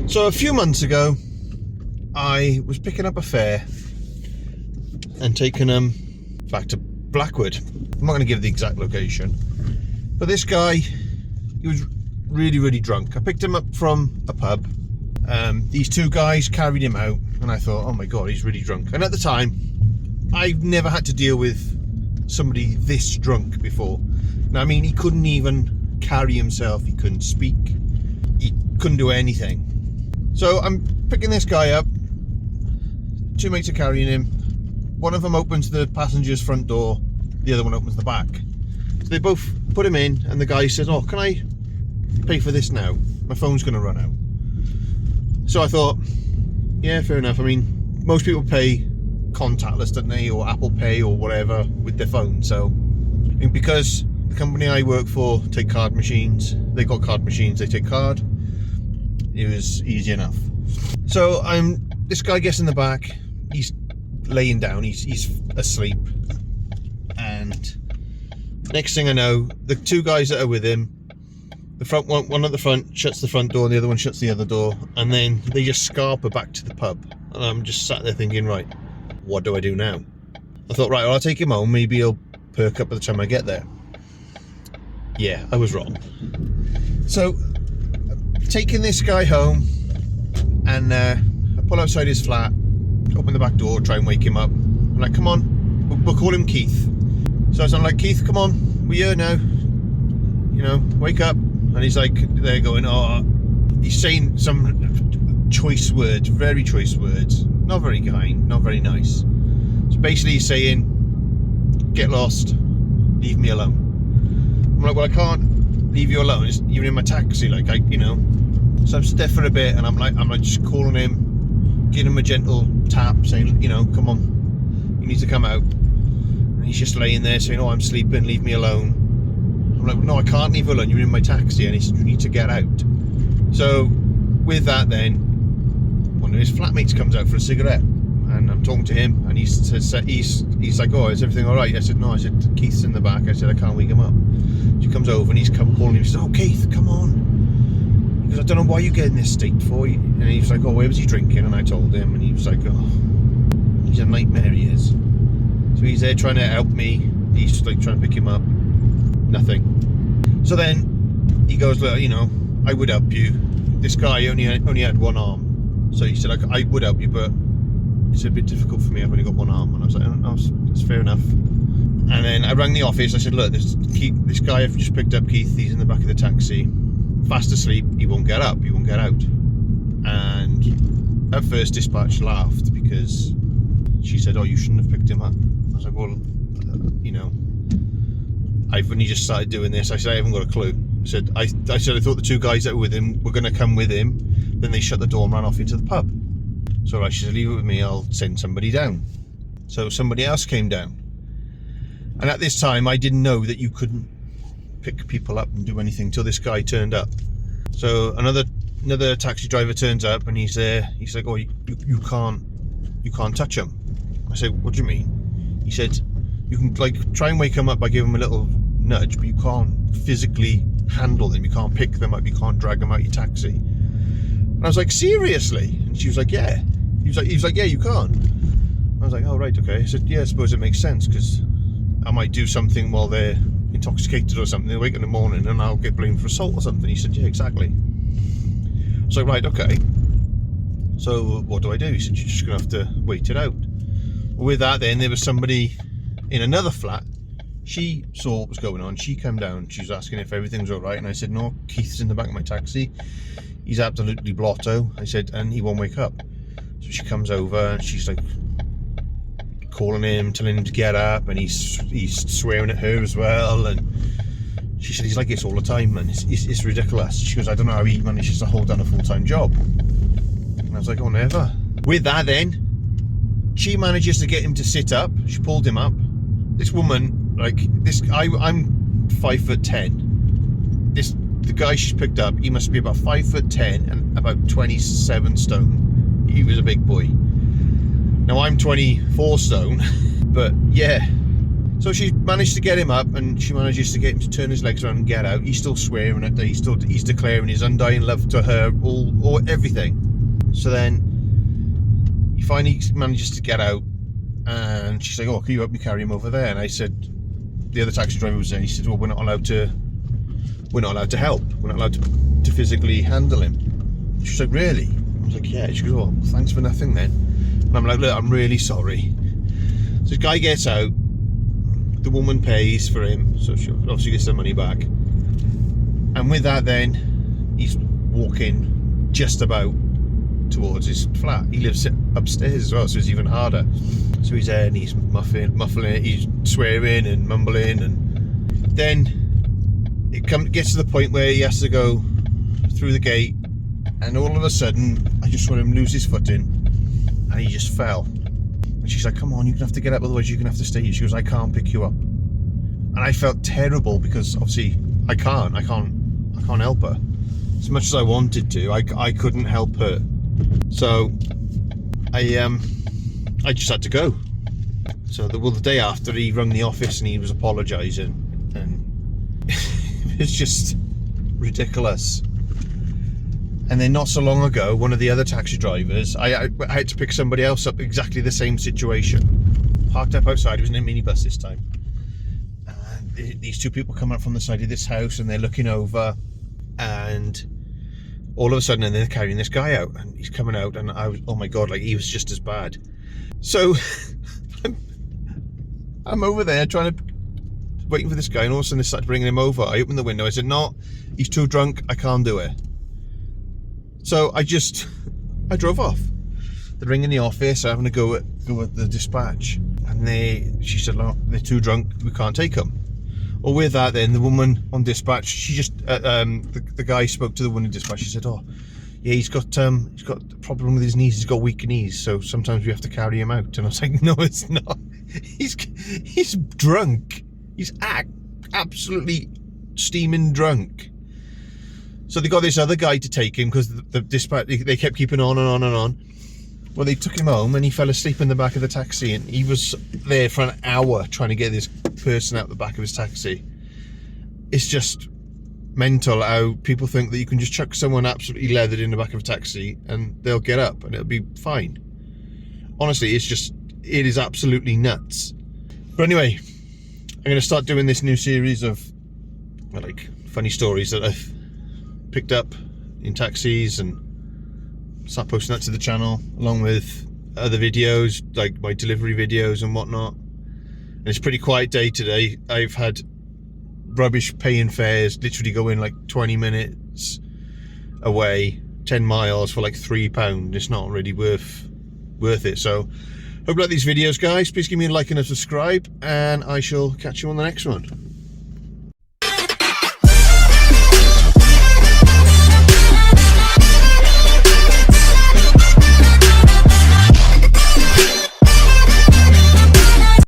So a few months ago, I was picking up a fare and taking him back to Blackwood. I'm not going to give the exact location, but this guy, he was really, really drunk. I picked him up from a pub. These two guys carried him out, and I thought, oh my god, he's really drunk. And at the time, I've never had to deal with somebody this drunk before. Now, I mean, he couldn't even carry himself. He couldn't speak. He couldn't do anything. So I'm picking this guy up. Two mates are carrying him. One of them opens the passenger's front door. The other one opens the back. So they both put him in, and the guy says, oh, can I pay for this now? My phone's going to run out. So I thought, yeah, fair enough. I mean, most people pay contactless, don't they, or Apple Pay or whatever with their phone. So, and because the company I work for take card machines, they got card machines, they take card. It was easy enough. So this guy gets in the back. He's laying down. He's asleep. And next thing I know, the two guys that are with him, the front one at the front shuts the front door, and the other one shuts the other door, and then they just scarper back to the pub. And I'm just sat there thinking, right, what do I do now? I thought, right, well, I'll take him home. Maybe he'll perk up by the time I get there. Yeah, I was wrong. So, taking this guy home, and I pull outside his flat, open the back door, try and wake him up. I'm like, come on, we'll call him Keith. So I'm like, Keith, come on, we're here now. You know, wake up. And he's like, they're going, oh, he's saying some choice words, very choice words. Not very kind, not very nice. So basically he's saying, get lost, leave me alone. I'm like, well, I can't leave you alone. You're in my taxi, like, you know. So I'm stiff for a bit, and I'm like just calling him, giving him a gentle tap, saying, you know, come on, you need to come out. And he's just laying there saying, oh, I'm sleeping, leave me alone. I'm like, no, I can't leave you alone, you're in my taxi. And he said, you need to get out. So with that, then one of his flatmates comes out for a cigarette, and I'm talking to him, and he's like, oh, is everything all right? I said, no. I said, Keith's in the back. I said, I can't wake him up. She comes over, and he's calling him. He says, oh, Keith, come on. He goes, I don't know why you get in this state for. And he was like, oh, where was he drinking? And I told him, and he was like, oh, he's a nightmare, he is. So he's there trying to help me. He's just like trying to pick him up. Nothing. So then he goes, look, you know, I would help you. This guy only had one arm. So he said, I would help you, but it's a bit difficult for me. I've only got one arm. And I was like, oh, that's fair enough. And then I rang the office. I said, look, this guy I've just picked up, Keith, he's in the back of the taxi, fast asleep. He won't get up. He won't get out. And at first, dispatch laughed because she said, oh, you shouldn't have picked him up. I was like, well, you know, I've only just started doing this. I said, I haven't got a clue. I said I thought the two guys that were with him were going to come with him. Then they shut the door and ran off into the pub. So I said, leave it with me, I'll send somebody down. So somebody else came down. And at this time, I didn't know that you couldn't pick people up and do anything till this guy turned up. So another taxi driver turns up, and he's there. He's like, oh, you can't touch him. I said, what do you mean? He said, you can like try and wake him up by giving him a little nudge, but you can't physically handle them. You can't pick them up. You can't drag them out your taxi. And I was like, seriously? And she was like, yeah. He was like, yeah, you can't. I was like, oh, right, okay. I said, yeah, I suppose it makes sense, because I might do something while they're intoxicated or something. They wake in the morning and I'll get blamed for assault or something. He said, yeah, exactly. I was like, right, okay. So what do I do? He said, you're just going to have to wait it out. With that, then there was somebody in another flat. She saw what was going on. She came down. She was asking if everything's all right. And I said, no, Keith's in the back of my taxi. He's absolutely blotto. I said, and he won't wake up. So she comes over and she's like calling him, telling him to get up, and he's swearing at her as well. And she said, he's like this all the time, and it's ridiculous. She goes, I don't know how he manages to hold down a full-time job. And I was like, oh, never. With that, then she manages to get him to sit up. She pulled him up. This woman, like this, I'm 5'10". The guy she's picked up, he must be about 5'10" and about 27 stone. He was a big boy. Now I'm 24 stone, but yeah, So she managed to get him up, and she manages to get him to turn his legs around and get out. He's still swearing at her. He's declaring his undying love to her, all everything. So then he finally manages to get out, and she's like, "Oh, can you help me carry him over there?" And I said, the other taxi driver was there. He said, "Well, we're not allowed to help. We're not allowed to physically handle him." She's like, "Really?" I was like, "Yeah." She goes, "Oh, thanks for nothing then." And I'm like, "Look, I'm really sorry." So this guy gets out. The woman pays for him, so she obviously gets the money back. And with that, then he's walking just about towards his flat. He lives upstairs as well, so it's even harder. So he's there and he's muffling it, he's swearing and mumbling, and then it gets to the point where he has to go through the gate, and all of a sudden I just saw him lose his footing and he just fell. And she's like, "Come on, you're gonna have to get up, otherwise you're gonna have to stay here." She goes, "I can't pick you up." And I felt terrible because obviously I can't help her. As much as I wanted to, I couldn't help her. So I just had to go. So the day after, he rang the office and he was apologising, and it's just ridiculous. And then not so long ago, one of the other taxi drivers, I had to pick somebody else up, exactly the same situation. Parked up outside, it was in a minibus this time. These two people come up from the side of this house and they're looking over, and all of a sudden, and they're carrying this guy out, and he's coming out, and I was, oh my God, like he was just as bad. So I'm over there waiting for this guy, and all of a sudden they started bringing him over. I opened the window, I said, "No, he's too drunk, I can't do it." So I drove off. They're ringing the office, having to go at the dispatch, and she said, "No, they're too drunk, we can't take them." Well, with that, then the woman on dispatch, she just the guy spoke to the woman in dispatch. She said, "Oh, yeah, he's got a problem with his knees. He's got weak knees, so sometimes we have to carry him out." And I was like, "No, it's not. He's drunk. He's absolutely steaming drunk." So they got this other guy to take him because the dispatch, they kept keeping on and on and on. Well, they took him home and he fell asleep in the back of the taxi, and he was there for an hour trying to get this person out the back of his taxi. It's just mental how people think that you can just chuck someone absolutely leathered in the back of a taxi and they'll get up and it'll be fine. Honestly, it is absolutely nuts. But anyway, I'm going to start doing this new series of like funny stories that I've picked up in taxis, and start posting that to the channel along with other videos like my delivery videos and whatnot. And it's a pretty quiet day today. I've had rubbish paying fares, literally going like 20 minutes away, 10 miles for like £3. It's not really worth it. So hope you like these videos, guys. Please give me a like and a subscribe, and I shall catch you on the next one.